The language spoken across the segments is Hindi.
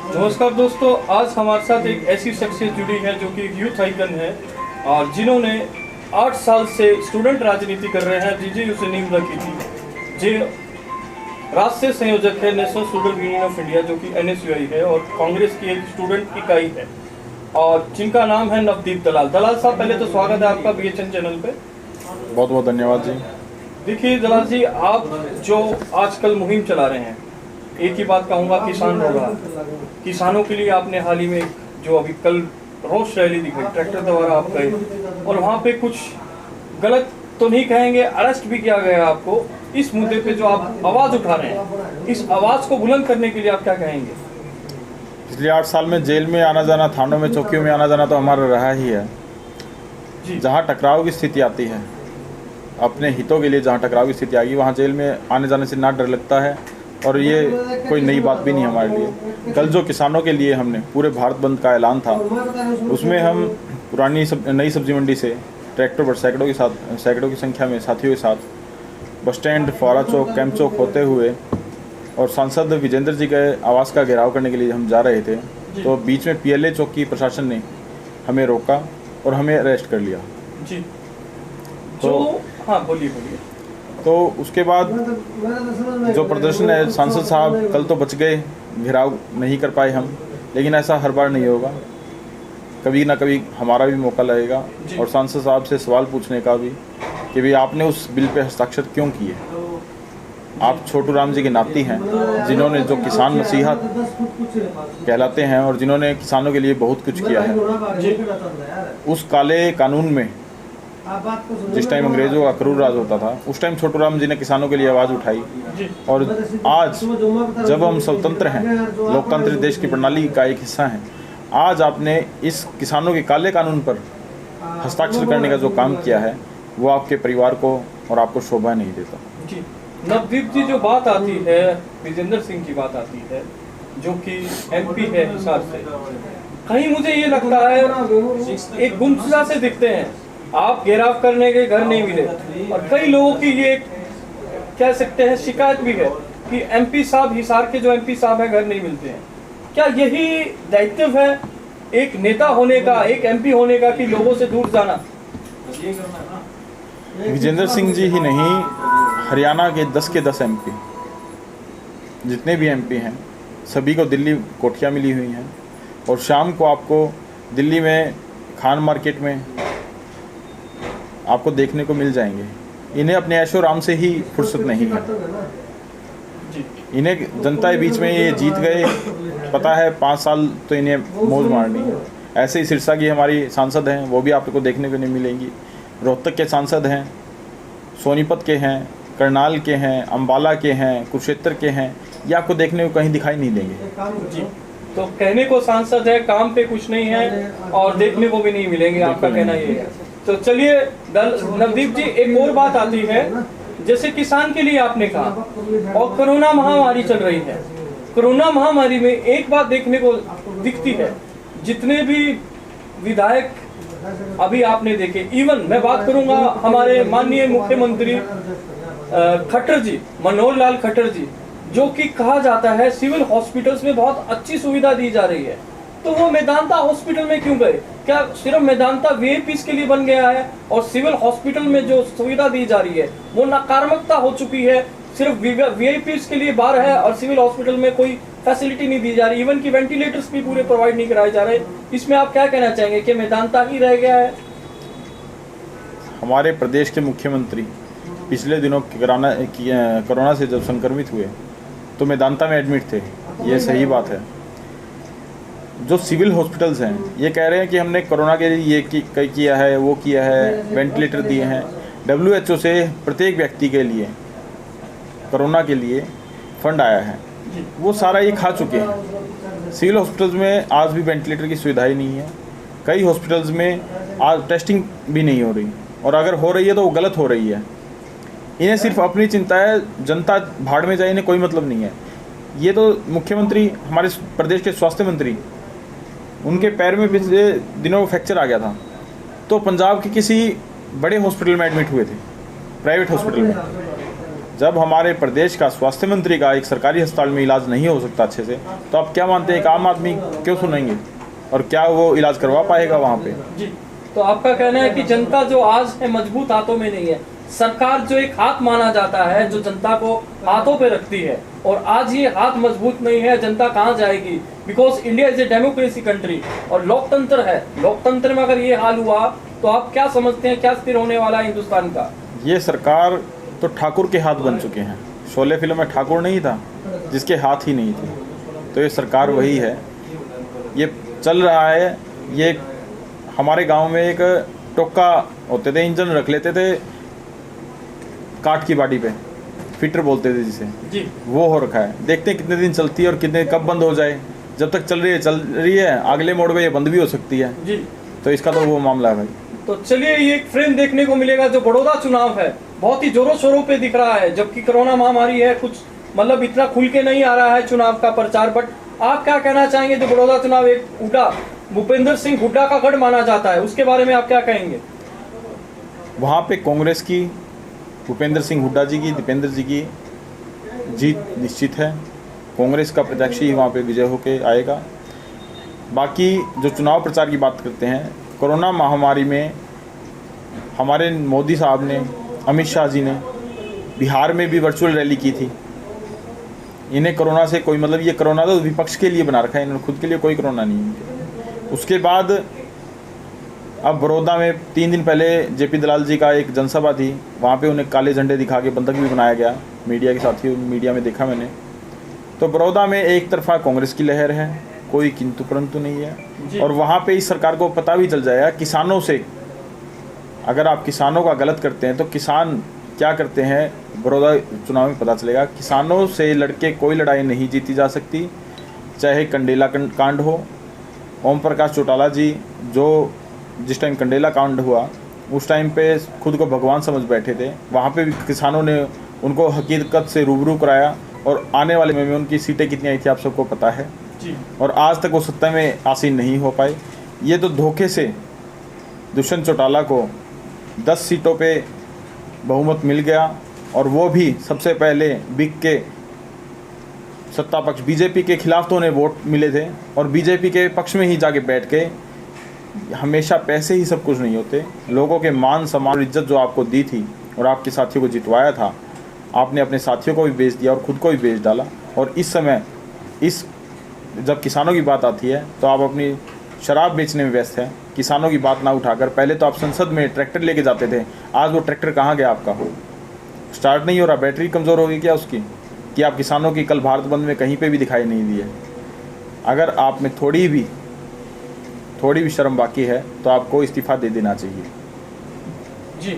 नमस्कार दोस्तों, आज हमारे साथ एक ऐसी शख्सियत जुड़ी है जो कि एक यूथ आइकन है और जिन्होंने 8 साल से स्टूडेंट राजनीति कर रहे हैं। जीजेयू से नींव रखी थी। जे राष्ट्रीय संयोजक है national student union of India, जो कि NSUI है और कांग्रेस की एक स्टूडेंट इकाई है, और जिनका नाम है नवदीप दलाल। दलाल साहब, पहले तो स्वागत है आपका BHN चैनल पे। बहुत बहुत धन्यवाद जी। देखिए दलाल जी, आप जो आजकल मुहिम चला रहे हैं, एक ही बात कहूँगा, किसान होगा। किसानों के लिए आपने हाल ही में जो अभी कल रोष रैली दिखाई, ट्रैक्टर द्वारा आप गए और वहाँ पे कुछ गलत तो नहीं कहेंगे, अरेस्ट भी किया गया आपको। इस मुद्दे पे जो आप आवाज़ उठा रहे हैं, इस आवाज़ को बुलंद करने के लिए आप क्या कहेंगे? पिछले 8 साल में जेल में आना जाना, थानों में, चौकियों में आना जाना तो हमारा रहा ही है। जहाँ टकराव की स्थिति आती है, अपने हितों के लिए जहाँ टकराव की स्थिति आएगी, वहाँ जेल में आने जाने से ना डर लगता है। और ये कोई नई बात भी नहीं हमारे लिए। कल जो किसानों के लिए हमने पूरे भारत बंद का ऐलान था, उसमें हम पुरानी नई सब्जी मंडी से ट्रैक्टर पर सैकड़ों की संख्या में साथियों के साथ बस स्टैंड, फौरा चौक, कैंप चौक होते हुए और सांसद विजेंद्र जी के आवास का घेराव करने के लिए हम जा रहे थे। तो बीच में PLA चौक की प्रशासन ने हमें रोका और हमें अरेस्ट कर लिया जी। तो हाँ, बोलिए। तो उसके बाद जो प्रदर्शन है, सांसद साहब कल तो बच गए, घेराव नहीं कर पाए हम, लेकिन ऐसा हर बार नहीं होगा। कभी ना कभी हमारा भी मौका लगेगा और सांसद साहब से सवाल पूछने का भी कि भाई आपने उस बिल पे हस्ताक्षर क्यों किए। आप छोटू राम जी के नाती हैं, जिन्होंने जो किसान मसीहा कहलाते हैं और जिन्होंने किसानों के लिए बहुत कुछ किया है। उस काले कानून में जिस टाइम अंग्रेजों का क्रूर राज होता था, उस टाइम छोटू राम जी ने किसानों के लिए आवाज़ उठाई। और आज जब हम स्वतंत्र हैं, लोकतांत्रिक देश की प्रणाली का एक हिस्सा हैं, आज आपने इस किसानों के काले कानून पर हस्ताक्षर करने का जो काम किया है, वो आपके परिवार को और आपको शोभा नहीं देता। जी नवदीप जी, जो बात आती है, विजेंद्र सिंह की बात आती है, जो कि MP है हिसार से, कहीं मुझे ये लगता है एक गुमशुदा से दिखते हैं। आप घेराव करने के घर नहीं मिले और कई लोगों की ये कह सकते हैं शिकायत भी है कि MP साहब, हिसार के जो MP साहब हैं, घर नहीं मिलते हैं। क्या यही दायित्व है एक नेता होने का, एक MP होने का, कि लोगों से दूर जाना? विजेंद्र सिंह जी ही नहीं, हरियाणा के 10 के 10 MP, जितने भी MP हैं, सभी को दिल्ली कोठियाँ मिली हुई हैं और शाम को आपको दिल्ली में खान मार्केट में आपको देखने को मिल जाएंगे। इन्हें अपने ऐशो आराम से ही फुर्सत नहीं है। इन्हें जनता के बीच में ये जीत गए, पता है 5 साल तो इन्हें मौज मारनी है। ऐसे ही सिरसा की हमारी सांसद हैं, वो भी आपको देखने को नहीं मिलेंगी। रोहतक के सांसद हैं, सोनीपत के हैं, करनाल के हैं, अम्बाला के हैं, कुरुक्षेत्र के हैं, ये आपको देखने को कहीं दिखाई नहीं देंगे। जी, तो कहने को सांसद है, काम पे कुछ नहीं है और देखने को भी नहीं मिलेंगे, आपका कहना ये है। तो चलिए नवदीप जी, एक और बात आती है, जैसे किसान के लिए आपने कहा, और कोरोना महामारी चल रही है। कोरोना महामारी में एक बात देखने को दिखती है, जितने भी विधायक अभी आपने देखे, इवन मैं बात करूंगा हमारे माननीय मुख्यमंत्री खट्टर जी, मनोहर लाल खट्टर जी, जो कि कहा जाता है सिविल हॉस्पिटल्स में बहुत अच्छी सुविधा दी जा रही है, तो वो मेदांता हॉस्पिटल में क्यों गए? क्या सिर्फ मेदांता VIPs के लिए बन गया है और सिविल हॉस्पिटल में जो सुविधा दी जा रही है वो नकारात्मकता हो चुकी है? सिर्फ VIPs के लिए बार है और सिविल हॉस्पिटल में कोई फैसिलिटी नहीं दी जा रही, इवन की वेंटिलेटर्स भी पूरे प्रोवाइड नहीं कराए जा रहे। इसमें आप क्या कहना चाहेंगे कि मेदांता ही रह गया है? हमारे प्रदेश के मुख्यमंत्री पिछले दिनों कोरोना से जब संक्रमित हुए तो मेदांता में एडमिट थे, ये सही बात है। जो सिविल हॉस्पिटल्स हैं, ये कह रहे हैं कि हमने कोरोना के लिए ये किया है, वो किया है, वेंटिलेटर दिए हैं। WHO से प्रत्येक व्यक्ति के लिए कोरोना के लिए फंड आया है, वो सारा ये खा चुके हैं। सिविल हॉस्पिटल्स में आज भी वेंटिलेटर की सुविधाएं नहीं है। कई हॉस्पिटल्स में आज टेस्टिंग भी नहीं हो रही, और अगर हो रही है तो वो गलत हो रही है। इन्हें सिर्फ अपनी चिंता है, जनता भाड़ में जाए, इन्हें कोई मतलब नहीं है। ये तो मुख्यमंत्री, हमारे प्रदेश के स्वास्थ्य मंत्री, उनके पैर में पिछले दिनों फ्रैक्चर आ गया था, तो पंजाब के किसी बड़े हॉस्पिटल में एडमिट हुए थे, प्राइवेट हॉस्पिटल में। जब हमारे प्रदेश का स्वास्थ्य मंत्री का एक सरकारी अस्पताल में इलाज नहीं हो सकता अच्छे से, तो आप क्या मानते हैं एक आम आदमी क्यों सुनेंगे और क्या वो इलाज करवा पाएगा वहाँ पे? जी, तो आपका कहना है कि जनता जो आज है मजबूत हाथों में नहीं है, सरकार जो एक हाथ माना जाता है जो जनता को हाथों पे रखती है, और आज ये हाथ मजबूत नहीं है, जनता कहाँ जाएगी? Because India is a democracy country और लोकतंत्र है। लोकतंत्र में अगर ये हाल हुआ तो आप क्या समझते हैं क्या स्थिर होने वाला है हिंदुस्तान का? ये सरकार तो ठाकुर के हाथ बन चुके हैं। शोले फिल्म में ठाकुर नहीं था जिसके हाथ ही नहीं थे, तो ये सरकार वही है। ये चल रहा है। ये हमारे गांव में एक टोका होते थे, इंजन रख लेते थे काट की बाड़ी पे, फिटर बोलते थे जिसे जी, वो हो रखा है। देखते हैं कितने दिन चलती है और कितने कब बंद हो जाए। जब तक चल रही है अगले मोड़ पे ये बंद भी हो सकती है जी। तो इसका तो वो मामला है भाई। तो चलिए ये एक फ्रेम देखने को मिलेगा जो बड़ौदा चुनाव है, बहुत ही जोरों शोरों पे दिख रहा है, जबकि कोरोना महामारी है, कुछ मतलब इतना खुल के नहीं आ रहा है चुनाव का प्रचार। बट आप क्या कहना चाहेंगे? जो बड़ौदा चुनाव एक हुड्डा भूपेंद्र सिंह हुड्डा का गढ़ माना जाता है, उसके बारे में आप क्या कहेंगे? वहाँ पे कांग्रेस की, भूपेंद्र सिंह हुड्डा जी की, दीपेंद्र जी की जीत निश्चित है। कांग्रेस का प्रत्याशी वहाँ पे विजय होके आएगा। बाकी जो चुनाव प्रचार की बात करते हैं, कोरोना महामारी में हमारे मोदी साहब ने, अमित शाह जी ने बिहार में भी वर्चुअल रैली की थी। इन्हें कोरोना से कोई मतलब, ये कोरोना तो विपक्ष के लिए बना रखा है, इन्होंने खुद के लिए कोई कोरोना नहीं है। उसके बाद अब बड़ौदा में 3 दिन पहले जेपी दलाल जी का एक जनसभा थी, वहाँ पे उन्हें काले झंडे दिखा के बंधक भी बनाया गया। मीडिया के साथी मीडिया में देखा मैंने। तो बड़ौदा में एक तरफा कांग्रेस की लहर है, कोई किंतु परंतु नहीं है। और वहाँ पे इस सरकार को पता भी चल जाएगा किसानों से, अगर आप किसानों का गलत करते हैं तो किसान क्या करते हैं, बड़ौदा चुनाव में पता चलेगा। किसानों से लड़के कोई लड़ाई नहीं जीती जा सकती, चाहे कंडेला कांड हो। ओम प्रकाश चौटाला जी जो जिस टाइम कंडेला कांड हुआ उस टाइम पे खुद को भगवान समझ बैठे थे, वहाँ पे भी किसानों ने उनको हकीकत से रूबरू कराया और आने वाले में उनकी सीटें कितनी आई थी आप सबको पता है जी। और आज तक वो सत्ता में आसीन नहीं हो पाए। ये तो धोखे से दुष्यंत चौटाला को 10 सीटों पे बहुमत मिल गया, और वो भी सबसे पहले बिक के सत्ता पक्ष बीजेपी के खिलाफ तो उन्हें वोट मिले थे, और बीजेपी के पक्ष में ही जाके बैठ के। हमेशा पैसे ही सब कुछ नहीं होते। लोगों के मान सम्मान और इज्जत जो आपको दी थी और आपके साथियों को जितवाया था, आपने अपने साथियों को भी बेच दिया और खुद को भी बेच डाला। और इस समय जब किसानों की बात आती है तो आप अपनी शराब बेचने में व्यस्त हैं। किसानों की बात ना उठाकर पहले तो आप संसद में ट्रैक्टर लेके जाते थे, आज वो ट्रैक्टर कहाँ गया आपका? स्टार्ट नहीं हो रहा, बैटरी कमज़ोर होगी क्या उसकी? कि आप किसानों की कल भारत बंद में कहीं पे भी दिखाई नहीं दी है। अगर आप में थोड़ी भी शर्म बाकी है तो आपको इस्तीफा दे देना चाहिए जी।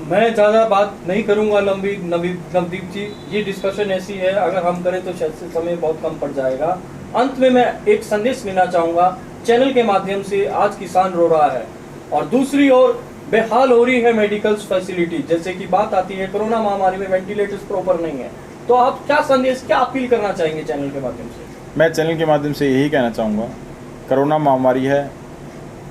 मैं ज़्यादा बात नहीं करूंगा लंबी। नवदीप जी, ये डिस्कशन ऐसी है, अगर हम करें तो शायद से समय बहुत कम पड़ जाएगा। अंत में मैं एक संदेश लेना चाहूँगा चैनल के माध्यम से। आज किसान रो रहा है और दूसरी ओर बेहाल हो रही है मेडिकल फैसिलिटी। जैसे कि बात आती है कोरोना महामारी में वेंटिलेटर्स प्रॉपर नहीं है, तो आप क्या संदेश, क्या अपील करना चाहेंगे चैनल के माध्यम से? मैं चैनल के माध्यम से यही कहना चाहूँगा, कोरोना महामारी है,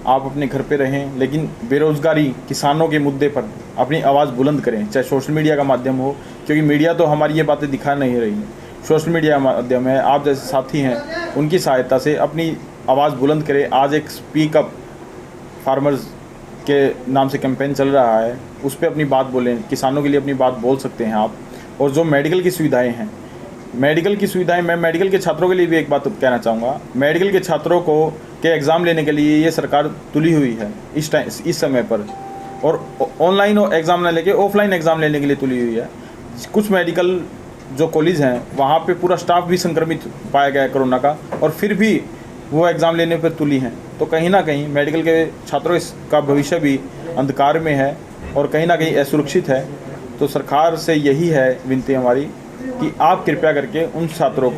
आप अपने घर पे रहें, लेकिन बेरोज़गारी, किसानों के मुद्दे पर अपनी आवाज़ बुलंद करें, चाहे सोशल मीडिया का माध्यम हो, क्योंकि मीडिया तो हमारी ये बातें दिखा नहीं रही है। सोशल मीडिया माध्यम है, आप जैसे साथी हैं उनकी सहायता से अपनी आवाज़ बुलंद करें। आज एक स्पीक अप फार्मर्स के नाम से कैंपेन चल रहा है, उस पर अपनी बात बोलें, किसानों के लिए अपनी बात बोल सकते हैं आप। और जो मेडिकल की सुविधाएँ हैं, मैं मेडिकल के छात्रों के लिए भी एक बात कहना चाहूँगा। मेडिकल के छात्रों के एग्ज़ाम लेने के लिए ये सरकार तुली हुई है इस समय पर, और ऑनलाइन एग्ज़ाम ना लेके ऑफलाइन एग्ज़ाम लेने के लिए तुली हुई है। कुछ मेडिकल जो कॉलेज हैं वहाँ पे पूरा स्टाफ भी संक्रमित पाया गया है कोरोना का, और फिर भी वो एग्ज़ाम लेने पर तुली हैं। तो कहीं ना कहीं मेडिकल के छात्रों का भविष्य भी अंधकार में है और कहीं ना कहीं असुरक्षित है। तो सरकार से यही है विनती हमारी कि आप कृपया करके उन छात्रों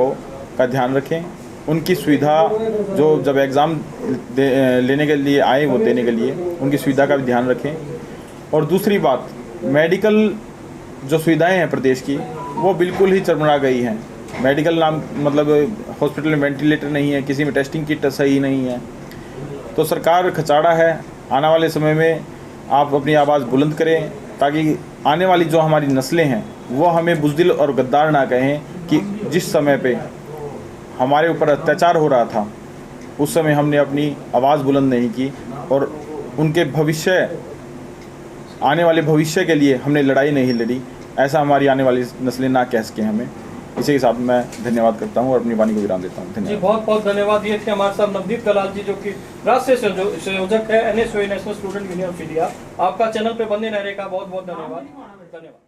का ध्यान रखें, उनकी सुविधा जो जब एग्ज़ाम लेने के लिए आए वो देने के लिए उनकी सुविधा का भी ध्यान रखें। और दूसरी बात, मेडिकल जो सुविधाएं हैं प्रदेश की वो बिल्कुल ही चरमरा गई हैं। मेडिकल मतलब हॉस्पिटल में वेंटिलेटर नहीं है, किसी में टेस्टिंग किट सही नहीं है। तो सरकार खचाड़ा है, आने वाले समय में आप अपनी आवाज़ बुलंद करें ताकि आने वाली जो हमारी नस्लें हैं वो हमें बुज़दिल और गद्दार ना कहें कि जिस समय पे हमारे ऊपर अत्याचार हो रहा था उस समय हमने अपनी आवाज़ बुलंद नहीं की और उनके भविष्य आने वाले भविष्य के लिए हमने लड़ाई नहीं लड़ी, ऐसा हमारी आने वाली नस्लें ना कह सकें हमें। इसी के साथ मैं धन्यवाद करता हूँ और अपनी वाणी को विराम देता हूँ। जी धन्यवाद। बहुत बहुत धन्यवाद। ये थे हमारे साथ नवदीप दलाल जी, जो कि राष्ट्रीय संयोजक है NSOA national student union of India. आपका चैनल पे बने रहने का बहुत बहुत धन्यवाद।